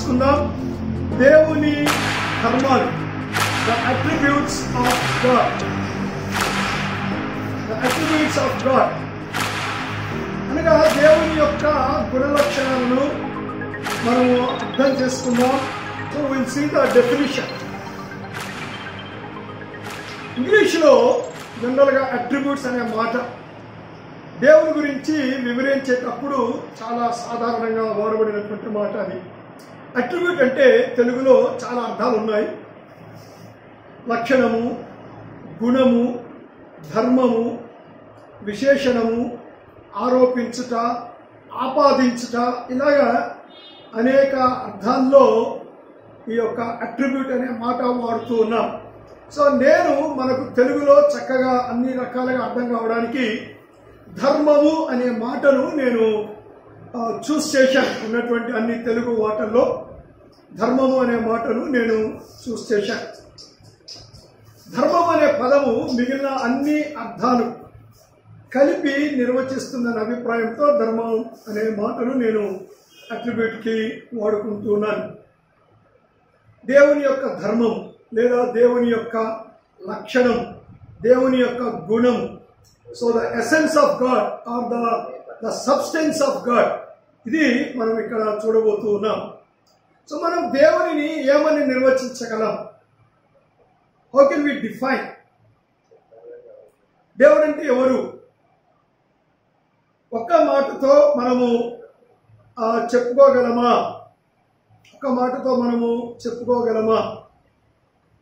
తెలుసుకుందాం. దేవుని ధర్మాలు, the attributes of God. The attributes of God అనగా దేవుని యొక్క గుణలక్షణాలను మనము అర్థం చేసుకుందాం. So will see the definition. ఇంగ్లీష్లో జనరల్గా అట్రిబ్యూట్స్ అనే మాట దేవుని గురించి వివరించేటప్పుడు చాలా సాధారణంగా వాడబడినటువంటి మాట అది. అట్రిబ్యూట్ అంటే తెలుగులో చాలా అర్థాలు ఉన్నాయి. లక్షణము, గుణము, ధర్మము, విశేషణము, ఆరోపించుట, ఆపాదించుట, ఇలాగా అనేక అర్థాల్లో ఈ యొక్క అట్రిబ్యూట్ అనే మాట వాడుతూ ఉన్నాం. సో నేను మనకు తెలుగులో చక్కగా అన్ని రకాలుగా అర్థం కావడానికి ధర్మము అనే మాటను నేను చూస్ చేశాను. ఉన్నటువంటి అన్ని తెలుగు వాటల్లో ధర్మము అనే మాటను నేను చూస్ చేశాను. ధర్మం అనే పదము మిగిలిన అన్ని అర్థాలు కలిపి నిర్వచిస్తుందనే అభిప్రాయంతో ధర్మం అనే మాటను నేను అట్రిబ్యూట్కి వాడుకుంటున్నాను. దేవుని యొక్క ధర్మం లేదా దేవుని యొక్క లక్షణం, దేవుని యొక్క గుణం. So the essence of God or the substance of God, ఇది మనం ఇక్కడ చూడబోతూ ఉన్నాం. సో మనం దేవునిని ఏమని నిర్వచించగలం? How can we define? దేవుడు అంటే ఎవరు? ఒక్క మాటతో మనము చెప్పుకోగలమా? ఒక మాటతో మనము చెప్పుకోగలమా?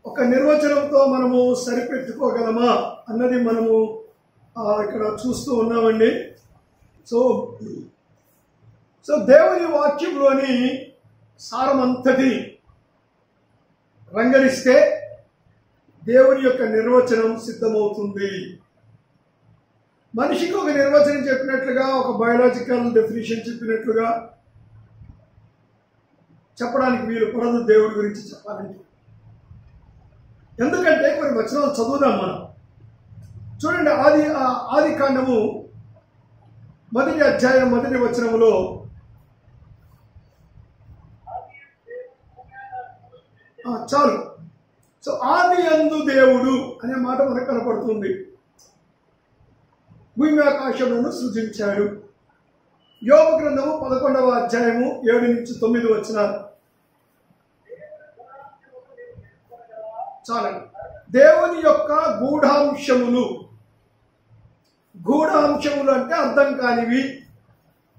ఒక నిర్వచనంతో మనము సరిపెట్టుకోగలమా అన్నది మనము ఇక్కడ చూస్తూ ఉన్నామండి. సో దేవుని వాక్యంలోని సారమంతటి రంగరిస్తే దేవుని యొక్క నిర్వచనం సిద్ధమవుతుంది. మనిషికి ఒక నిర్వచనం చెప్పినట్లుగా, ఒక బయోలాజికల్ డెఫినేషన్ చెప్పినట్లుగా చెప్పడానికి వీలు పడదు దేవుడి గురించి చెప్పాలంటే. ఎందుకంటే కొన్ని వచనాలు చదువుదాం మనం. చూడండి, ఆది కాండము 1వ అధ్యాయం 1వ వచనములో చాలు. సో ఆది యందు దేవుడు అనే మాట మనకు కనపడుతుంది. భూమి ఆకాశములను సృజించాడు. యోబు గ్రంథము 11వ అధ్యాయము 7 నుంచి 9 వచనాలు చాలండి. దేవుని యొక్క గూఢాంశములు. గూఢాంశములు అంటే అర్థం కానివి,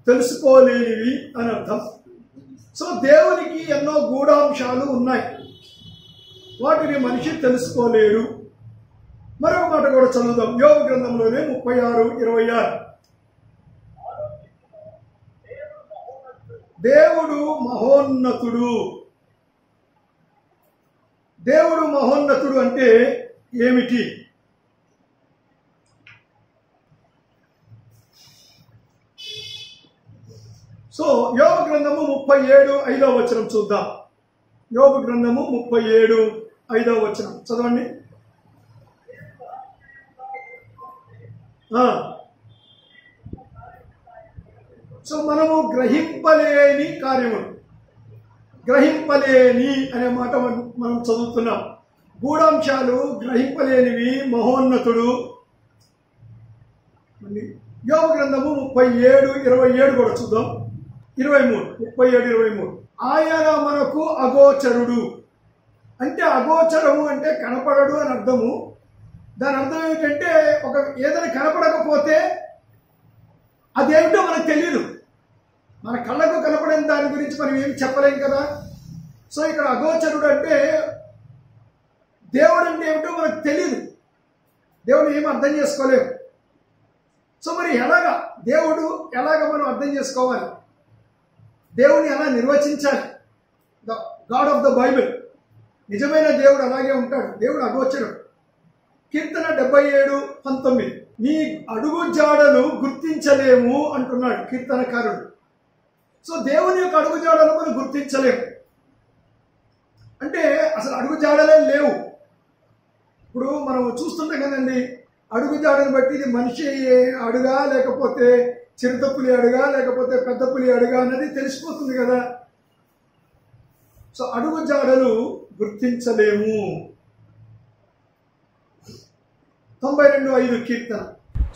తెలుసుకోలేనివి అని అర్థం. సో దేవునికి ఎన్నో గూఢాంశాలు ఉన్నాయి, వాటిని మనిషి తెలుసుకోలేడు. మరొక మాట కూడా చదువుదాం. యోబు గ్రంథంలోనే 36:26. దేవుడు మహోన్నతుడు. దేవుడు మహోన్నతుడు అంటే ఏమిటి? సో యోబు గ్రంథము 37:5 వచనం చూద్దాం. యోబు గ్రంథము 37:5 వచనం చదవండి. సో మనము గ్రహింపలేని కార్యములు, గ్రహింపలేని అనే మాట మనం చదువుతున్నాం. గూఢాంశాలు, గ్రహింపలేనివి, మహోన్నతుడు. యోబు గ్రంథము 37:27 కూడా చూద్దాం. 37:23 ఆయన మనకు అగోచరుడు. అంటే అగోచరము అంటే కనపడడు అని అర్థము. దాని అర్థం ఏమిటంటే ఏదైనా కనపడకపోతే అదేమిటో మనకు తెలియదు. మన కళ్ళకు కనపడని దాని గురించి మనం ఏమి చెప్పలేం కదా. సో ఇక్కడ అగోచరుడు అంటే దేవుడు అంటే ఏమిటో మనకు తెలియదు, దేవుడు ఏమి అర్థం చేసుకోలేము. సో మరి దేవుడు ఎలాగ మనం అర్థం చేసుకోవాలి? దేవుని ఎలా నిర్వచించాలి? The God of the Bible, నిజమైన దేవుడు అలాగే ఉంటాడు. దేవుడు అగోచరుడు. కీర్తన 77:19 నీ అడుగు జాడలు గుర్తించలేము అంటున్నాడు కీర్తనకారుడు. సో దేవుని యొక్క అడుగు జాడలు మనం గుర్తించలేము. అంటే అసలు అడుగు జాడలే లేవు. ఇప్పుడు మనం చూస్తుంటాం కదండి, అడుగు జాడను బట్టి ఇది మనిషి అడుగా, లేకపోతే చిరుత పులి అడుగా, లేకపోతే పెద్ద పులి అడుగా అన్నది తెలిసిపోతుంది కదా. సో అడుగు జాడలు గుర్తించలేము. 92:5 కీర్తన.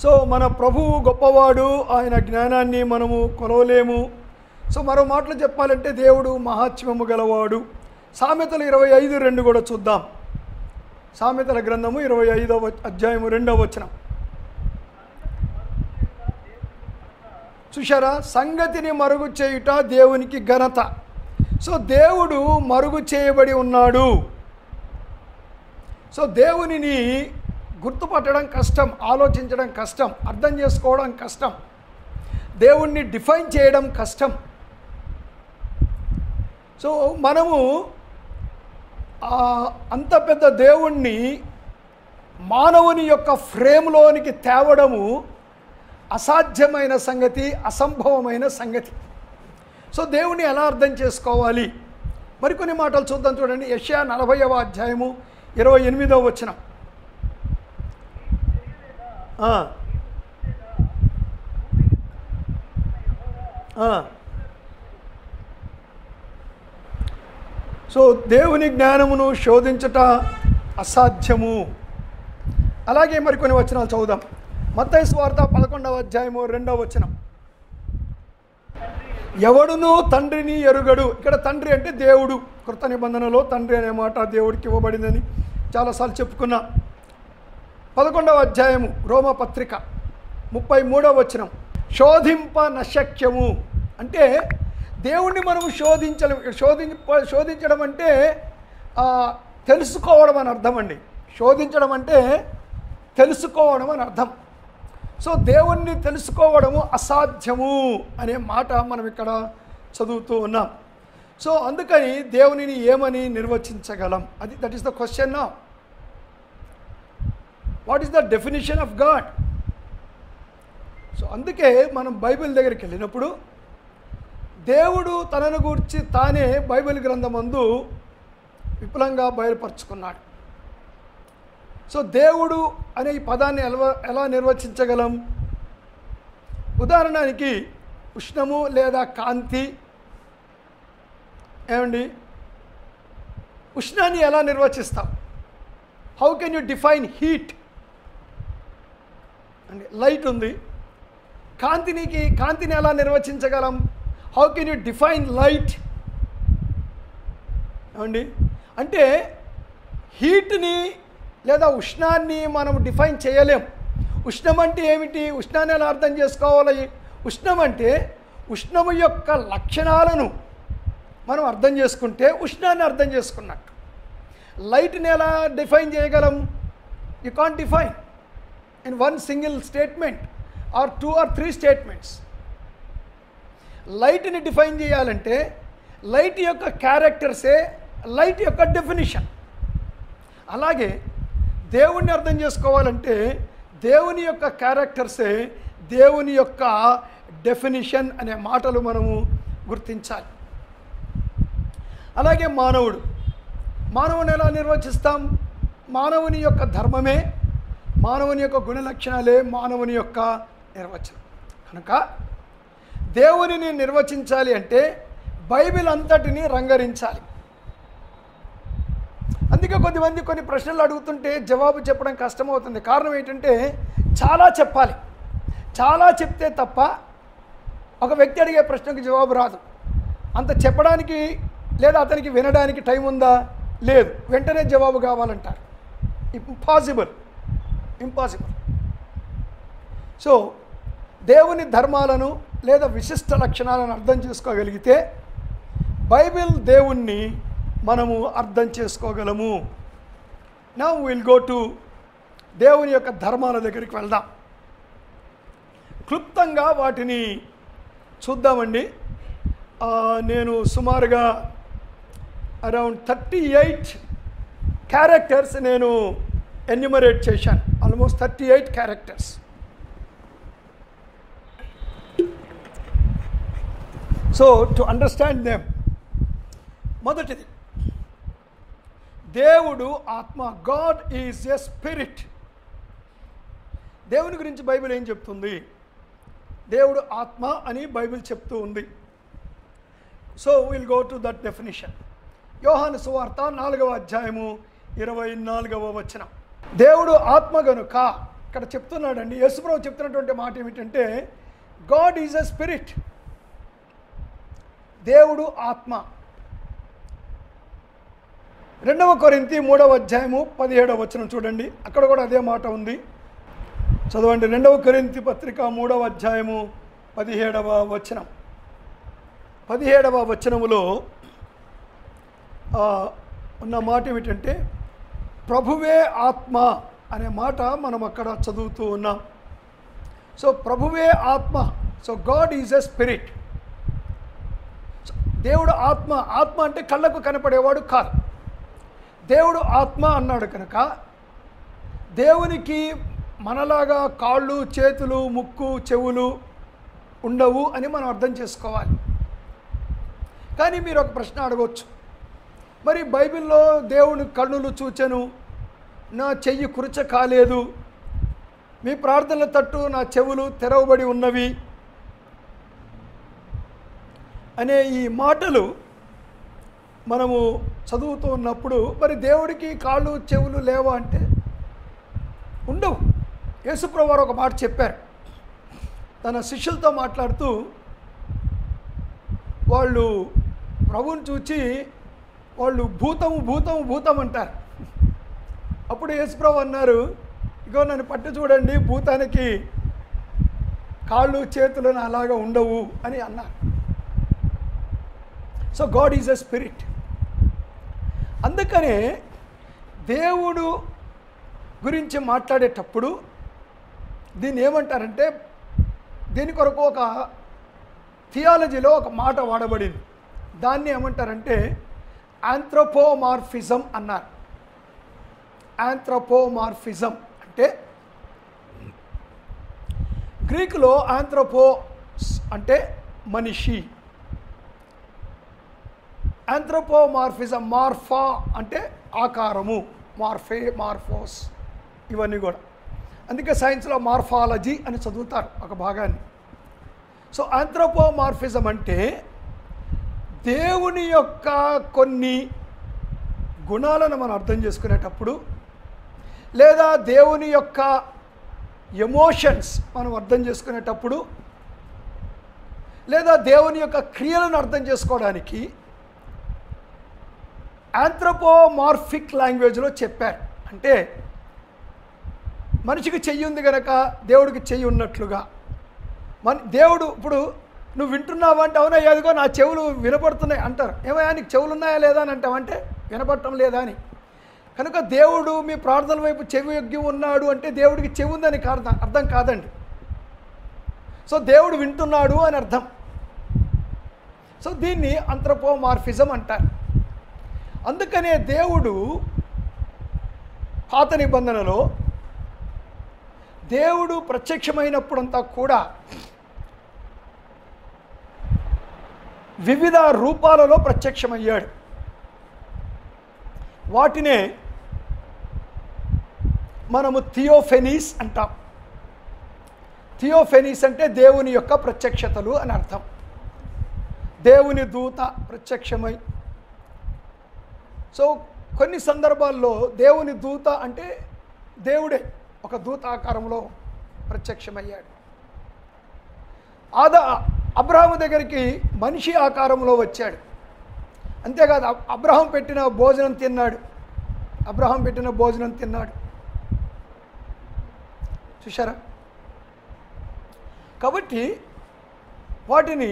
సో మన ప్రభువు గొప్పవాడు, ఆయన జ్ఞానాన్ని మనము కొలవలేము. సో మరో మాటలు చెప్పాలంటే దేవుడు మహాత్మ్యము గలవాడు. సామెతలు 25:2 కూడా చూద్దాం. సామెతల గ్రంథము 25వ అధ్యాయము 2వ వచనం. చూశారా, సంగతిని మరుగు చేయుట దేవునికి ఘనత. సో దేవుడు మరుగు చేయబడి ఉన్నాడు. సో దేవునిని గుర్తుపట్టడం కష్టం, ఆలోచించడం కష్టం, అర్థం చేసుకోవడం కష్టం, దేవుణ్ణి డిఫైన్ చేయడం కష్టం. సో మనము అంత పెద్ద దేవుణ్ణి మానవుని యొక్క ఫ్రేమ్లోనికి తేవడము అసాధ్యమైన సంగతి, అసంభవమైన సంగతి. సో దేవుణ్ణి ఎలా అర్థం చేసుకోవాలి? మరికొన్ని మాటలు చూద్దాం. చూడండి, యెషయా 40వ అధ్యాయము 28వ వచనం. సో దేవుని జ్ఞానమును శోధించట అసాధ్యము. అలాగే మరికొన్ని వచనాలు చదువుదాం. మత్తయి సువార్త 11వ అధ్యాయము 2వ వచనం. ఎవడునూ తండ్రిని ఎరుగడు. ఇక్కడ తండ్రి అంటే దేవుడు. కృత నిబంధనలో తండ్రి అనే మాట దేవుడికి ఇవ్వబడిందని చాలాసార్లు చెప్పుకున్నా. 11వ అధ్యాయము రోమపత్రిక 33వ వచనం. శోధింప నశక్యము అంటే దేవుణ్ణి మనము శోధించడం అంటే తెలుసుకోవడం అని అర్థం అండి. శోధించడం అంటే తెలుసుకోవడం అని అర్థం. సో దేవుణ్ణి తెలుసుకోవడము అసాధ్యము అనే మాట మనం ఇక్కడ చదువుతూ ఉన్నాం. సో అందుకని దేవునిని ఏమని నిర్వచించగలం? That is the question now. What is the definition of God? So అందుకే మనం బైబిల్ దగ్గరికి వెళ్ళినప్పుడు దేవుడు తనను గూర్చి తానే బైబిల్ గ్రంథమందు విపులంగా బయలుపరుచుకున్నాడు. సో దేవుడు అనే ఈ పదాన్ని ఎలా నిర్వచించగలం? ఉదాహరణకి ఉష్ణము లేదా కాంతి. ఏమండి, ఉష్ణాన్ని ఎలా నిర్వచిస్తాం? How can you define heat? అండి, లైట్ ఉంది. కాంతిని ఎలా నిర్వచించగలం? How can you define light? ఏమండి, అంటే హీట్ని లేదా ఉష్ణాన్ని మనం డిఫైన్ చేయలేం. ఉష్ణం అంటే ఏమిటి? ఉష్ణాన్ని ఎలా అర్థం చేసుకోవాలి? ఉష్ణం అంటే ఉష్ణము యొక్క లక్షణాలను మనం అర్థం చేసుకుంటే ఉష్ణాన్ని అర్థం చేసుకున్నట్టు. లైట్ని ఎలా డిఫైన్ చేయగలం? You can't define in one single statement or 2 or 3 statements. లైట్ని డిఫైన్ చేయాలంటే లైట్ యొక్క క్యారెక్టర్సే లైట్ యొక్క డెఫినిషన్. అలాగే దేవుణ్ణి అర్థం చేసుకోవాలంటే దేవుని యొక్క క్యారెక్టర్సే దేవుని యొక్క డెఫినిషన్ అనే మాటలు మనము గుర్తించాలి. అలాగే మానవుని ఎలా నిర్వచిస్తాం? మానవుని యొక్క ధర్మమే, మానవుని యొక్క గుణలక్షణాలే మానవుని యొక్క నిర్వచనం. కనుక దేవునిని నిర్వచించాలి అంటే బైబిల్ అంతటిని రంగరించాలి. అందుకే కొద్దిమంది కొన్ని ప్రశ్నలు అడుగుతుంటే జవాబు చెప్పడం కష్టమవుతుంది. కారణం ఏంటంటే చాలా చెప్పాలి. చాలా చెప్తే తప్ప ఒక వ్యక్తి అడిగే ప్రశ్నకు జవాబు రాదు. అంత చెప్పడానికి లేదా అతనికి వినడానికి టైం ఉందా? లేదు. వెంటనే జవాబు కావాలంటారు. ఇంపాసిబుల్. సో దేవుని ధర్మాలను లేదా విశిష్ట లక్షణాలను అర్థం చేసుకోగలిగితే బైబిల్ దేవుణ్ణి మనము అర్థం చేసుకోగలము. నౌ విల్ గో టు దేవుని యొక్క ధర్మాల దగ్గరికి వెళ్దాం. క్లుప్తంగా వాటిని చూద్దామండి. నేను సుమారుగా అరౌండ్ 38 క్యారెక్టర్స్ నేను ఎన్యూమరేట్ చేశాను. Almost 38 characters. So to understand them, మొదటిది దేవుడు ఆత్మ. God is a spirit. దేవుని గురించి బైబిల్ ఏం చెప్తుంది? దేవుడు ఆత్మ అని బైబిల్ చెప్తూ ఉంది. So will go to that definition. యోహాను సువార్త 4వ అధ్యాయము 24వ వచనం. దేవుడు ఆత్మ గనుక ఇక్కడ చెప్తున్నాడండి. యేసుప్రభు చెప్తున్నటువంటి మాట ఏమిటంటే గాడ్ ఈజ్ ఎ స్పిరిట్. దేవుడు ఆత్మ. 2వ కొరింథీ 3వ అధ్యాయము 17వ వచనం చూడండి, అక్కడ కూడా అదే మాట ఉంది. చదవండి. 2వ కొరింథీ పత్రిక 3వ అధ్యాయము 17వ వచనం. 17వ వచనములో ఉన్న మాట ఏమిటంటే ప్రభువే ఆత్మ అనే మాట మనం అక్కడ చదువుతూ ఉన్నాం. సో ప్రభువే ఆత్మ. So God is a spirit. దేవుడు ఆత్మ. ఆత్మ అంటే కళ్ళకు కనపడేవాడు కాదు. దేవుడు ఆత్మ అన్నాడు కనుక దేవునికి మనలాగా కాళ్ళు, చేతులు, ముక్కు, చెవులు ఉండవు అని మనం అర్థం చేసుకోవాలి. కానీ మీరు ఒక ప్రశ్న అడగవచ్చు, మరి బైబిల్లో దేవుని కన్నులు చూచెను, నా చెయ్యి కురచ కాలేదు, మీ ప్రార్థనల తట్టు నా చెవులు తెరవబడి ఉన్నవి అనే ఈ మాటలు మనము చదువుతూ ఉన్నప్పుడు మరి దేవుడికి కాళ్ళు, చెవులు లేవా అంటే ఉండవు. యేసుప్రభు వారు ఒక మాట చెప్పారు. తన శిష్యులతో మాట్లాడుతూ వాళ్ళు ప్రభువుని చూచి వాళ్ళు భూతము భూతము భూతం అంటారు. అప్పుడు యేసుప్రభు అన్నారు, ఇగో నన్ను పట్టి చూడండి, భూతానికి కాళ్ళు, చేతులు అలాగా ఉండవు అని అన్నారు. So God is a spirit. అందుకనే దేవుడు గురించి మాట్లాడేటప్పుడు దీన్ని ఏమంటారంటే, దీని కొరకు ఒక థియాలజీలో ఒక మాట వాడబడింది. దాన్ని ఏమంటారంటే ఆంథ్రోపోమార్ఫిజం అన్నారు. ఆంథ్రోపోమార్ఫిజం అంటే గ్రీకులో ఆంథ్రోపోస్ అంటే మనిషి, ఆంథ్రోపోమార్ఫిజం మార్ఫా అంటే ఆకారము, మార్ఫే, మార్ఫోస్ ఇవన్నీ కూడా. అందుకే సైన్స్లో మార్ఫాలజీ అని చదువుతారు ఒక భాగాన్ని. సో ఆంథ్రోపోమార్ఫిజం అంటే దేవుని యొక్క కొన్ని గుణాలను మనం అర్థం చేసుకునేటప్పుడు, లేదా దేవుని యొక్క ఎమోషన్స్ మనం అర్థం చేసుకునేటప్పుడు, లేదా దేవుని యొక్క క్రియలను అర్థం చేసుకోవడానికి ఆంథ్రోపోమార్ఫిక్ లాంగ్వేజ్లో చెప్పారు. అంటే మనిషికి చెయ్యి ఉంది కనుక దేవుడికి చెయ్యి ఉన్నట్లుగా. దేవుడు ఇప్పుడు నువ్వు వింటున్నావా అంటే అవునా, ఎదుగో నా చెవులు వినపడుతున్నాయి అంటారు. ఏమయ్యా నీకు చెవులు ఉన్నాయా లేదా అని అంటావంటే వినపడటం లేదా అని. కనుక దేవుడు మీ ప్రార్థన వైపు చెవి యొగ్గి ఉన్నాడు అంటే దేవుడికి చెవి ఉందని అర్థం కాదండి. సో దేవుడు వింటున్నాడు అని అర్థం. సో దీన్ని ఆంథ్రోపోమార్ఫిజం అంటారు. అందుకనే దేవుడు పాత నిబంధనలో దేవుడు ప్రత్యక్షమైనప్పుడంతా కూడా వివిధ రూపాలలో ప్రత్యక్షమయ్యాడు. వాటినే మనము థియోఫెనీస్ అంటాం. థియోఫెనీస్ అంటే దేవుని యొక్క ప్రత్యక్షతలు అని అర్థం. దేవుని దూత ప్రత్యక్షమై. సో కొన్ని సందర్భాల్లో దేవుని దూత అంటే దేవుడే ఒక దూత ఆకారంలో ప్రత్యక్షమయ్యాడు. అబ్రహాము దగ్గరికి మనిషి ఆకారంలో వచ్చాడు. అంతేకాదు అబ్రహాం పెట్టిన భోజనం తిన్నాడు. చూశారా? కాబట్టి వాటిని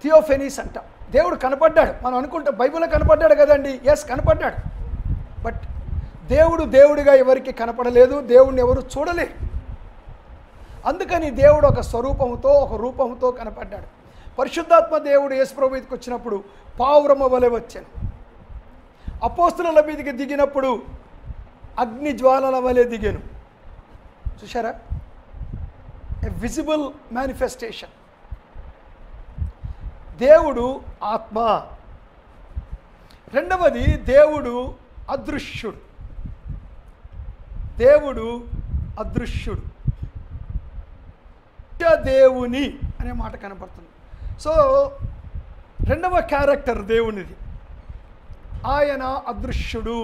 థియోఫెనీస్ అంటాం. దేవుడు కనపడ్డాడు. మనం అనుకుంటాం బైబిల్లో కనపడ్డాడు కదండి. ఎస్, కనపడ్డాడు. బట్ దేవుడు దేవుడిగా ఎవరికి కనపడలేదు. దేవుడిని ఎవరు చూడలేరు. అందుకని దేవుడు ఒక స్వరూపంతో, ఒక రూపంతో కనపడ్డాడు. పరిశుద్ధాత్మ దేవుడు యేసుప్రభు మీదకి వచ్చినప్పుడు పావురమ్మ వలె వచ్చాను. అపోస్తుల మీదకి దిగినప్పుడు అగ్ని జ్వాలల వలె దిగాను. చూశారా? ఎ విజిబుల్ మేనిఫెస్టేషన్. దేవుడు ఆత్మ. రెండవది దేవుడు అదృశ్యుడు. దేవుడు అదృశ్యుడు. దేవుని అనే మాట కనపడుతుంది. సో రెండవ క్యారెక్టర్ దేవునిది. ఆయన అదృశ్యుడు.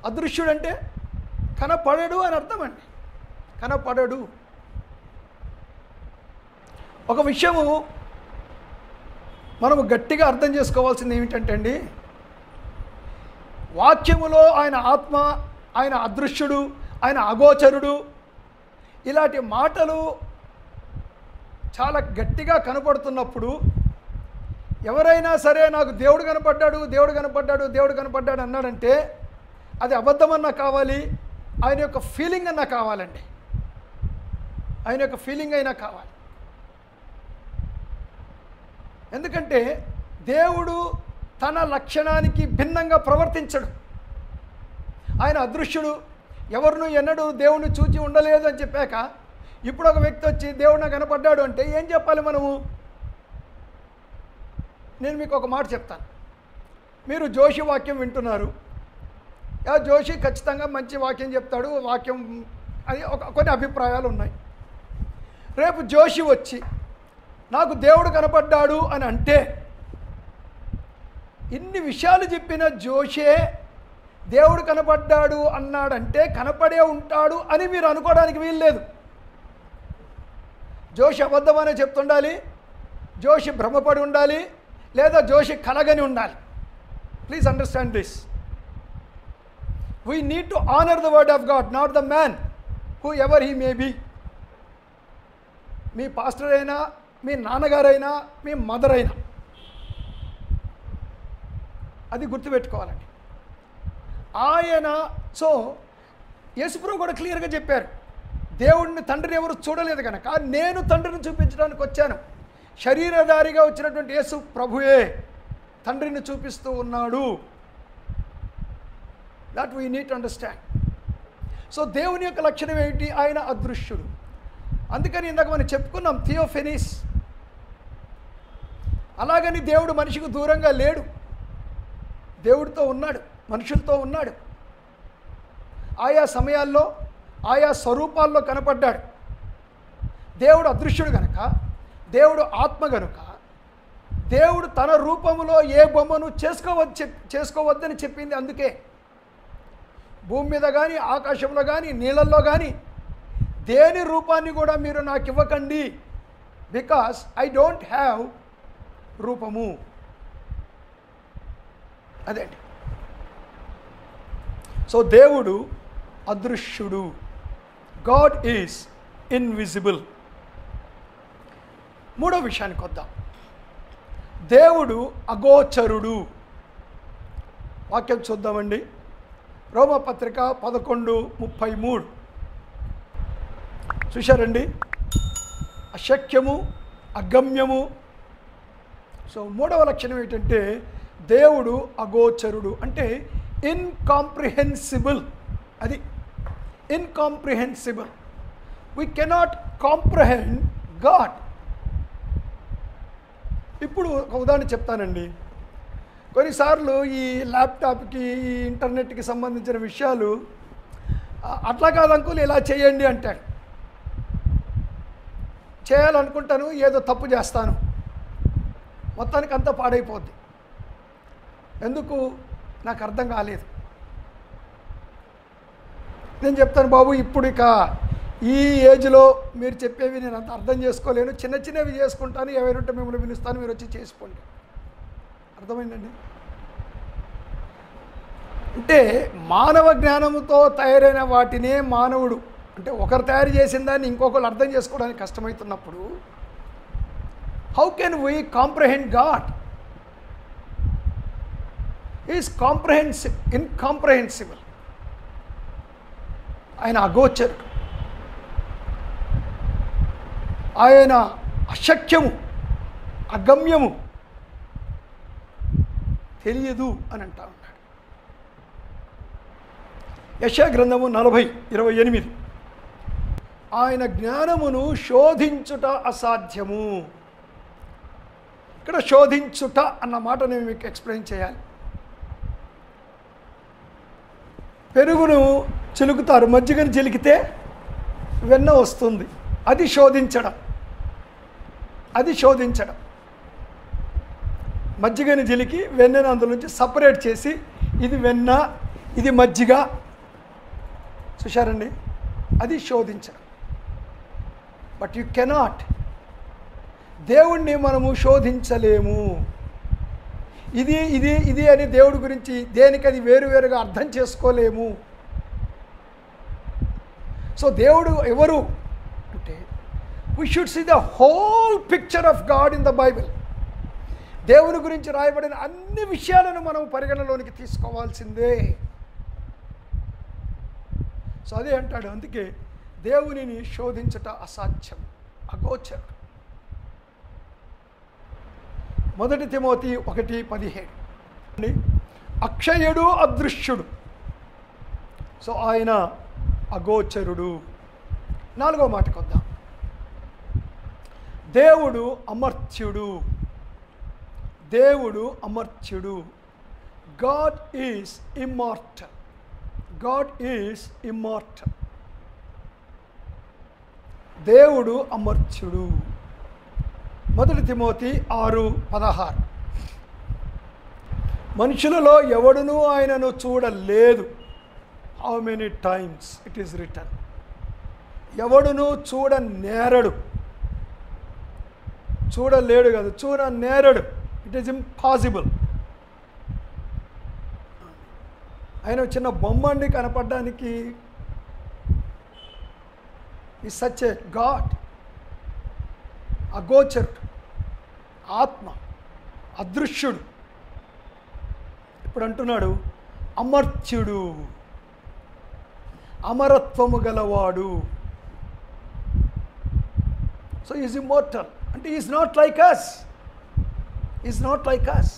అదృశ్యుడు అంటే కనపడడు అని అర్థం అండి. కనపడడు. ఒక విషయము మనము గట్టిగా అర్థం చేసుకోవాల్సింది ఏమిటంటే అండి, వాక్యములో ఆయన ఆత్మ, ఆయన అదృశ్యుడు, ఆయన అగోచరుడు, ఇలాంటి మాటలు చాలా గట్టిగా కనపడుతున్నప్పుడు ఎవరైనా సరే నాకు దేవుడు కనపడ్డాడు, దేవుడు కనపడ్డాడు, దేవుడు కనపడ్డాడు అన్నాడంటే అది అబద్ధమన్నా కావాలి, ఆయన యొక్క ఫీలింగ్ అన్నా కావాలండి. ఆయన యొక్క ఫీలింగ్ అయినా కావాలి. ఎందుకంటే దేవుడు తన లక్షణానికి భిన్నంగా ప్రవర్తించడు. ఆయన అదృశ్యుడు. ఎవరిను ఎన్నడూ దేవుణ్ణి చూచి ఉండలేదు అని చెప్పాక ఇప్పుడు ఒక వ్యక్తి వచ్చి దేవుడు నాకు కనపడ్డాడు అంటే ఏం చెప్పాలి మనము? నేను మీకు ఒక మాట చెప్తాను. మీరు జోషి వాక్యం వింటున్నారు. జోషి ఖచ్చితంగా మంచి వాక్యం చెప్తాడు, వాక్యం అది కొన్ని అభిప్రాయాలు ఉన్నాయి. రేపు జోషి వచ్చి నాకు దేవుడు కనపడ్డాడు అని అంటే ఇన్ని విషయాలు చెప్పిన జోషే దేవుడు కనపడ్డాడు అన్నాడంటే కనపడే ఉంటాడు అని మీరు అనుకోవడానికి వీల్లేదు. జోషి అబద్ధమనే చెప్తుండాలి, జోషి భ్రమపడి ఉండాలి, లేదా జోషి కలగని ఉండాలి. Please understand this. We need to honour the word of God, not the man whoever he may be. మీ పాస్టర్ అయినా, మీ నాన్నగారైనా, మీ మదర్ అయినా, అది గుర్తుపెట్టుకోవాలండి. ఆయన సో యేసుప్రభు కూడా క్లియర్గా చెప్పారు, దేవుడిని తండ్రిని ఎవరు చూడలేదు కనుక నేను తండ్రిని చూపించడానికి వచ్చాను. శరీరధారిగా వచ్చినటువంటి యేసు ప్రభుయే తండ్రిని చూపిస్తూ ఉన్నాడు. That we need to understand. So దేవుని యొక్క లక్షణం ఏమిటి? ఆయన అదృశ్యుడు. అందుకని ఇందాక మనం చెప్పుకున్నాం థియోఫెనీస్. అలాగని దేవుడు మనిషికి దూరంగా లేడు, దేవుడితో ఉన్నాడు, మనుషులతో ఉన్నాడు. ఆయా సమయాల్లో ఆయా స్వరూపాల్లో కనపడ్డాడు. దేవుడు అదృశ్యుడు గనుక, దేవుడు ఆత్మ గనుక దేవుడు తన రూపములో ఏ బొమ్మను చేసుకోవద్దని చెప్పింది. అందుకే భూమి మీద కానీ, ఆకాశంలో కానీ, నీళ్ళల్లో కానీ దేని రూపాన్ని కూడా మీరు నాకు ఇవ్వకండి, బికాస్ ఐ డోంట్ హ్యావ్ రూపము. అదేంటి. సో దేవుడు అదృశ్యుడు. God is invisible. మూడో విషయానికి వద్దాం. దేవుడు అగోచరుడు. వాక్యం చూద్దామండి. రోమపత్రిక 11:33 చూశారండి. అశక్యము, అగమ్యము. సో మూడవ లక్షణం ఏంటంటే దేవుడు అగోచరుడు అంటే ఇన్కాంప్రిహెన్సిబుల్. అది incomprehensible. We cannot comprehend God. ఇప్పుడు ఒక ఉదాహరణ చెప్తానండి. కొన్నిసార్లు ఈ ల్యాప్టాప్కి, ఈ ఇంటర్నెట్కి సంబంధించిన విషయాలు అట్లా కాదు అంకుల్ ఇలా చేయండి అంటాడు. చేయాలనుకుంటాను, ఏదో తప్పు చేస్తాను, మొత్తానికి అంతా పాడైపోద్ది. ఎందుకు? నాకు అర్థం కాలేదు. నేను చెప్తాను, బాబు ఇప్పుడు ఇక ఈ ఏజ్లో మీరు చెప్పేవి నేను అంత అర్థం చేసుకోలేను, చిన్న చిన్నవి చేసుకుంటాను, ఏవైనా ఉంటే మిమ్మల్ని పిలుస్తాను, మీరు వచ్చి చేసుకోండి. అర్థమైందండి? అంటే మానవ జ్ఞానముతో తయారైన వాటినే మానవుడు అంటే ఒకరు తయారు చేసిన దాన్ని ఇంకొకరు అర్థం చేసుకోవడానికి కష్టమవుతున్నప్పుడు how can we comprehend God? Is incomprehensible. ఆయన అగోచరుడు, ఆయన అశక్యము, అగమ్యము, తెలియదు అని అంటా ఉన్నాడు. యెషయా గ్రంథము 40:28 ఆయన జ్ఞానమును శోధించుట అసాధ్యము. ఇక్కడ శోధించుట అన్న మాట నేను మీకు ఎక్స్ప్లెయిన్ చేయాలి. పెరుగును చిలుకుతారు, మజ్జిగను చిలికితే వెన్న వస్తుంది. అది శోధించడం. అది శోధించడం. మజ్జిగని జిలికి వెన్నెను అందులోంచి సపరేట్ చేసి ఇది వెన్న ఇది మజ్జిగ చూశారండి, అది శోధించడం. బట్ యు కెనాట్, దేవుణ్ణి మనము శోధించలేము. ఇది ఇది ఇది అని దేవుడి గురించి దేనికది వేరువేరుగా అర్థం చేసుకోలేము. సో దేవుడు ఎవరు అంటే we should see the whole picture of God in the Bible. దేవుని గురించి రాయబడిన అన్ని విషయాలను మనం పరిగణలోనికి తీసుకోవాల్సిందే. సో అదే అంటాడు, అందుకే దేవునిని శోధించట అసాధ్యం, అగోచరం. 1 తిమోతి 1:17 అక్షయుడు అదృశ్యుడు. సో ఆయన అగోచరుడు. 4వ మాటకు వద్దాం. దేవుడు అమర్త్యుడు. దేవుడు అమర్త్యుడు. God is immortal. God is immortal. దేవుడు అమర్త్యుడు. 1 తిమోతి 6:16 మనుషులలో ఎవడునూ ఆయనను చూడలేదు. How many times it is written. ఎవడునూ చూడనేరడు. చూడలేడు కాదు, చూడనేరడు. It is impossible. ఆయన చిన్న బొమ్మండి కనపడడానికి ఈజ్ సచ్ ఎ గాడ్. అగోచరుడు, ఆత్మ, అదృశ్యుడు. ఇప్పుడు అంటున్నాడు అమర్త్యుడు, అమరత్వము గలవాడు. సో ఈజ్ ఇమ్మోర్టల్ అంటే is not like us. Is not like us.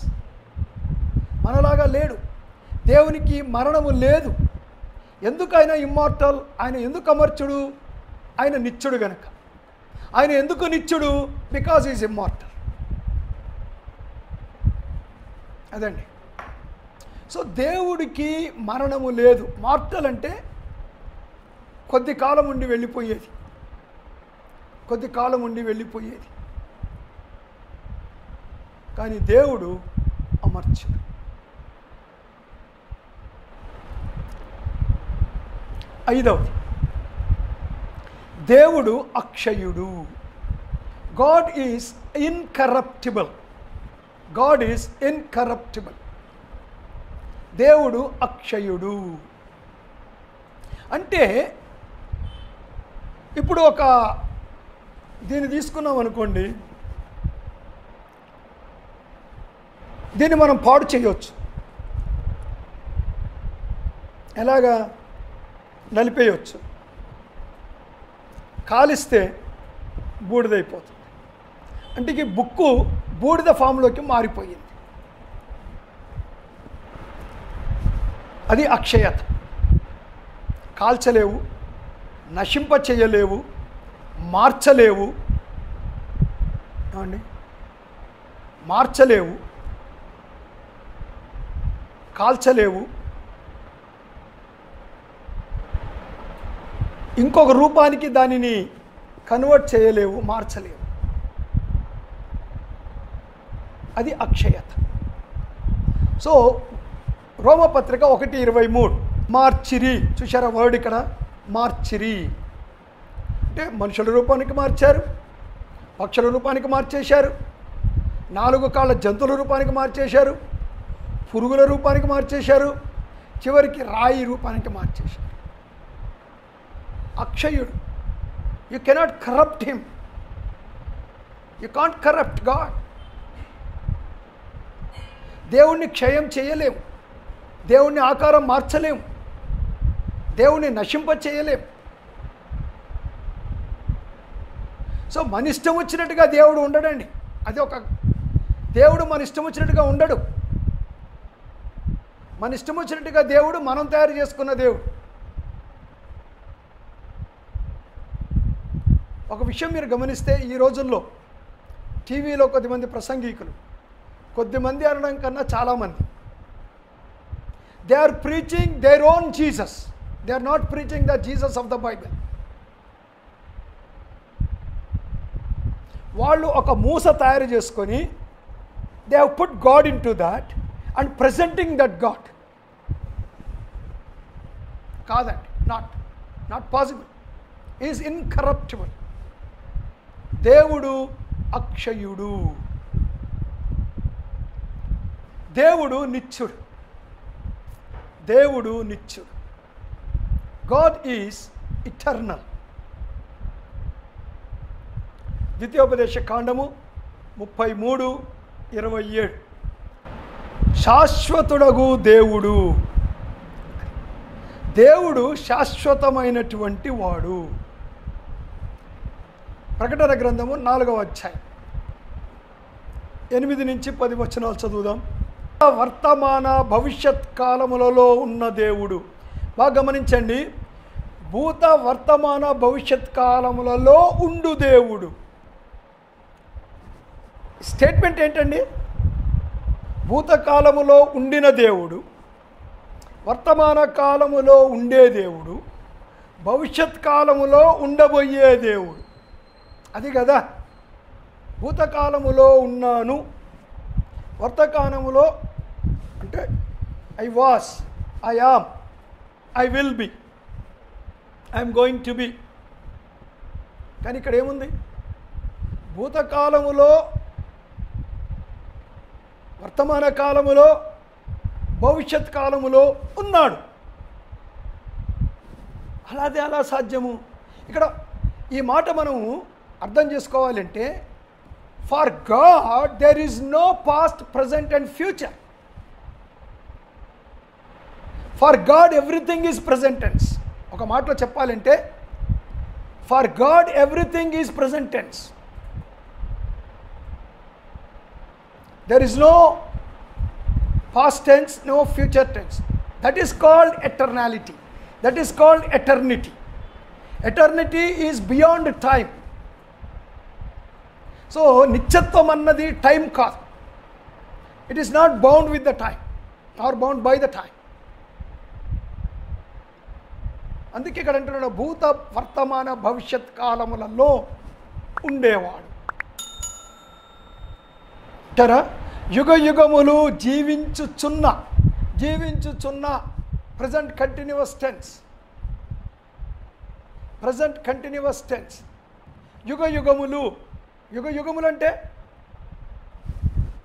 మనలాగా లేడు. దేవునికి మరణము లేదు. ఎందుకు ఆయన ఇమ్మోర్టల్? ఆయన ఎందుకు అమర్త్యుడు? ఆయన నిత్యుడు గనక. ఆయన ఎందుకు నిత్యుడు? Because is immortal. అదండి. సో దేవుడికి మరణము లేదు. మార్టల్ అంటే కొద్ది కాలం ఉండి వెళ్ళిపోయేది, కొద్ది కాలం ఉండి వెళ్ళిపోయేది. కానీ దేవుడు అమర్త్యుడు. ఐదవది, దేవుడు అక్షయుడు. God is incorruptible. God is incorruptible. దేవుడు అక్షయుడు అంటే ఇప్పుడు ఒక దీన్ని తీసుకున్నాం అనుకోండి, దీన్ని మనం పాడు చేయవచ్చు. ఎలాగా? నలిపేయచ్చు. కాలిస్తే బూడిదైపోతుంది. అంటే ఈ బుక్కు బూడిద ఫామ్లోకి మారిపోయింది. అది అక్షయత. కాల్చలేవు, నశింప చేయలేవు, మార్చలేవు. ఏమండి? మార్చలేవు, కాల్చలేవు, ఇంకొక రూపానికి దానిని కన్వర్ట్ చేయలేవు, మార్చలేవు. అది అక్షయత. సో రోమపత్రిక 1:23 మార్చిరి. చూశారా వర్డ్ ఇక్కడ? మార్చిరి అంటే మనుషుల రూపానికి మార్చారు, పక్షుల రూపానికి మార్చేశారు, 4 కాళ్ళ జంతువుల రూపానికి మార్చేశారు, పురుగుల రూపానికి మార్చేశారు, చివరికి రాయి రూపానికి మార్చేశారు. అక్షయుడు. You cannot corrupt him. You can't corrupt God. దేవుణ్ణి క్షయం చేయలేము, దేవుణ్ణి ఆకారం మార్చలేము, దేవుణ్ణి నశింప చేయలేము. సో మన ఇష్టం వచ్చినట్టుగా దేవుడు ఉండడండి. అది ఒక దేవుడు మన ఇష్టం వచ్చినట్టుగా ఉండడు. మన ఇష్టం వచ్చినట్టుగా దేవుడు మనం తయారు చేసుకున్న దేవుడు. ఒక విషయం మీరు గమనిస్తే ఈ రోజుల్లో టీవీలో కొద్దిమంది ప్రసంగికులు, కొద్దిమంది అనడం కన్నా చాలామంది, they are preaching their own Jesus. They are not preaching the Jesus of the Bible. వాళ్ళు ఒక మూస తయారు చేసుకొని they have put God into that and presenting that God. కాదండి, నాట్ పాసిబుల్. Is incorruptible. దేవుడు అక్షయుడు, దేవుడు నిత్యుడు, దేవుడు నిత్యుడు. God is eternal. ద్వితీయోపదేశ కాండము 33:27. శాశ్వతుడగు దేవుడు, దేవుడు శాశ్వతమైనటువంటి వాడు. ప్రకటన గ్రంథము 4వ అధ్యాయం 8-10 వచనాలు చదువుదాం. వర్తమాన భవిష్యత్ కాలములలో ఉన్న దేవుడు. బాగా గమనించండి, భూత వర్తమాన భవిష్యత్ కాలములలో ఉండు దేవుడు. స్టేట్మెంట్ ఏంటండి? భూతకాలములో ఉండిన దేవుడు, వర్తమాన కాలములో ఉండే దేవుడు, భవిష్యత్ కాలములో ఉండబోయే దేవుడు. అది కదా, భూతకాలములో ఉన్నాను, వర్తకాలములో అంటే I was, I am, I will be, I'm going to be. కానీ ఇక్కడ ఏముంది? భూతకాలములో, వర్తమాన కాలములో, భవిష్యత్ కాలములో ఉన్నాడు. అలాదే అలా సాధ్యము? ఇక్కడ ఈ మాట మనము అర్థం చేసుకోవాలంటే, for God there is no past, present and future. For God everything is present tense. ఒక మాటలో చెప్పాలంటే, for God everything is present tense. There is no past tense, no future tense. That is called eternality. That is called eternity. Eternity is beyond time. So, నిత్యత్వం అన్నది time కాదు. It is not bound with the time or bound by the time. అందుకే ఇక్కడ అంటున్నాడు, భూత వర్తమాన భవిష్యత్ కాలములలో ఉండేవాడు. యుగ యుగములు జీవించుచున్న present continuous tense. Present continuous tense. యుగ యుగములు అంటే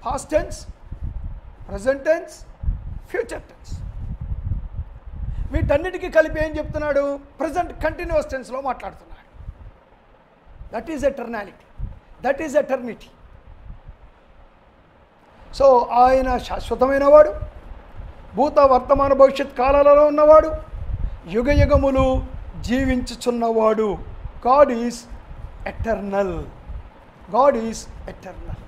past tense, present tense, future tense. వీటన్నిటికీ కలిపి ఏం చెప్తున్నాడు? ప్రజెంట్ కంటిన్యూస్ టెన్స్లో మాట్లాడుతున్నాడు. That is eternality, that is eternity. So ఆయన శాశ్వతమైన వాడు, భూత వర్తమాన భవిష్యత్ కాలాలలో ఉన్నవాడు, యుగ యుగములు జీవించుచున్నవాడు. God is eternal. God is eternal.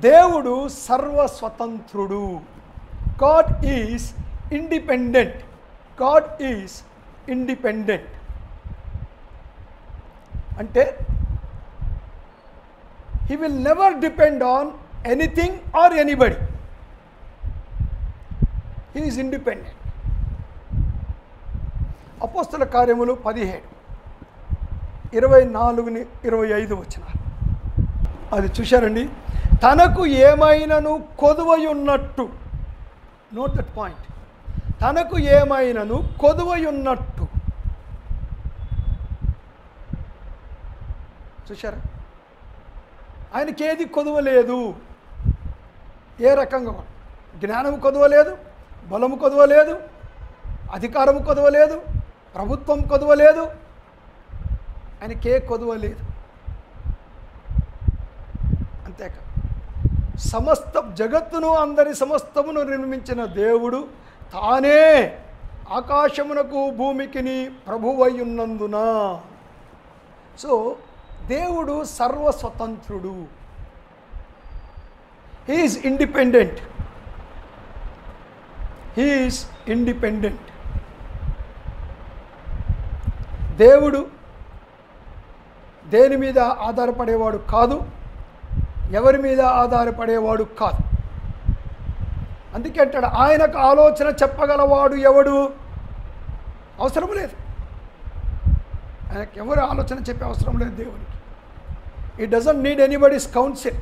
దేవుడు సర్వస్వతంత్రుడు. God is independent. God is independent అంటే he will never depend on anything or anybody. He is independent. అపోస్తల కార్యములు 17:24-25 వచనాలు అది చూశారండి. తనకు ఏమైనను కొదువై ఉన్నట్టు, నోట్ దట్ పాయింట్, తనకు ఏమైనను కొదువై ఉన్నట్టు. చూశారా? ఆయనకి ఏది కొదవలేదు. ఏ రకంగా జ్ఞానము కొదవలేదు, బలము కొదవలేదు, అధికారము కొదవలేదు, ప్రభుత్వం కొదవలేదు. ఆయనకే కొదవలేదు. అంతేకాదు, సమస్త జగత్తును, అందరి సమస్తమును నిర్మించిన దేవుడు తానే ఆకాశమునకు భూమికిని ప్రభువై ఉన్నందున. సో దేవుడు సర్వస్వతంత్రుడు. He is independent. He is independent. దేవుడు దేని మీద ఆధారపడేవాడు కాదు, ఎవరి మీద ఆధారపడేవాడు కాదు. అందుకే అంటాడు, ఆయనకు ఆలోచన చెప్పగలవాడు ఎవడు? అవసరం లేదు. ఆయనకు ఎవరు ఆలోచన చెప్పే అవసరం లేదు దేవునికి. He doesn't need anybody's counsel.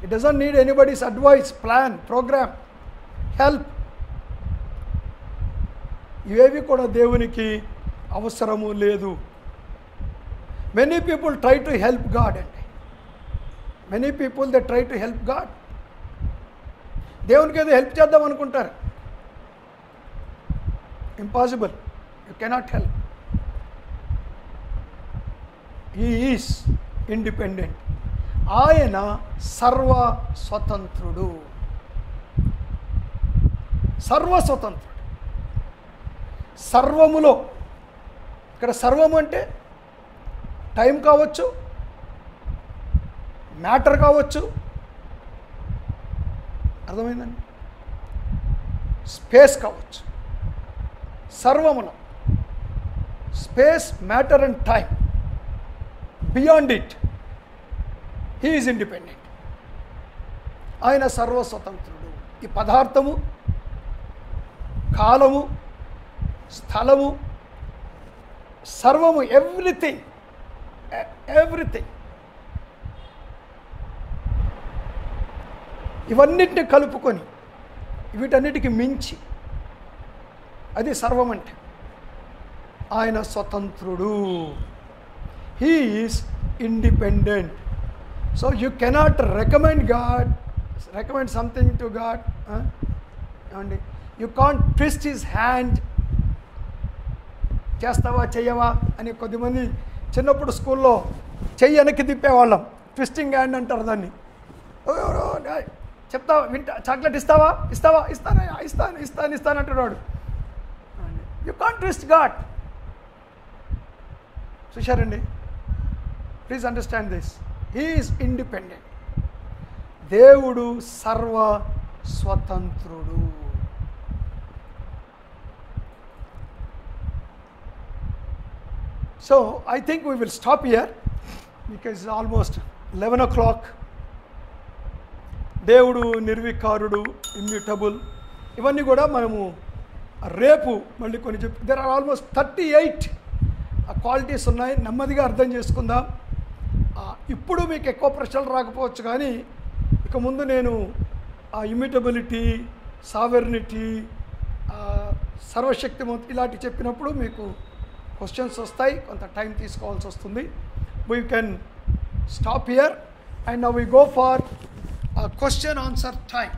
It doesn't need anybody's advice, plan, programme, help. ఇవేవి కూడా దేవునికి అవసరము లేదు. Many people try to help God అండి. Many people they try to help God. దేవునికి ఏదో హెల్ప్ చేద్దాం అనుకుంటారు. Impossible. You cannot help. He is independent. ఆయన సర్వ స్వతంత్రుడు. సర్వస్వతంత్రుడు. సర్వములో, ఇక్కడ సర్వము అంటే టైం కావచ్చు, మ్యాటర్ కావచ్చు, అర్థమైందండి, స్పేస్ కావచ్చు. సర్వములో space, matter and time, beyond it he is independent. ఆయన సర్వస్వతంత్రుడు. ఈ పదార్థము, కాలము, స్థలము, సర్వము, ఎవ్రీథింగ్, ఎవ్రీథింగ్, ఇవన్నిటిని కలుపుకొని, వీటన్నిటికి మించి, అది సర్వం అంటే ఆయన స్వతంత్రుడు. He is independent. So you cannot recommend something to God. ఏమండి, you can't twist his hand. చేస్తావా చెయ్యవా అని కొద్దిమంది చిన్నప్పుడు స్కూల్లో చెయ్యి వెనక్కి తిప్పేవాళ్ళం. ట్విస్టింగ్ హ్యాండ్ అంటారు దాన్ని. చెప్తావా, చాక్లెట్ ఇస్తావా, ఇస్తాను అంటున్నాడు. You can't twist God. చూశారండి? Please understand this. He is independent. దేవుడు సర్వ స్వతంత్రుడు. So I think we will stop here because it's almost 11 o'clock. దేవుడు నిర్వికారుడు, ఇమ్యూటబుల్, ఇవన్నీ కూడా మనము రేపు మళ్ళీ కొన్ని దెర్ ఆర్ ఆల్మోస్ట్ 38 క్వాలిటీస్ ఉన్నాయి. నెమ్మదిగా అర్థం చేసుకుందాం. ఇప్పుడు మీకు ఎక్కువ ప్రశ్నలు రాకపోవచ్చు, కానీ ఇక ముందు నేను ఇమ్యూటబిలిటీ, సావెర్నిటీ, సర్వశక్తిమంతు ఇలాంటి చెప్పినప్పుడు మీకు క్వశ్చన్స్ వస్తాయి. కొంత టైం తీసుకోవాల్సి వస్తుంది. We can stop here and now we go for question answer time.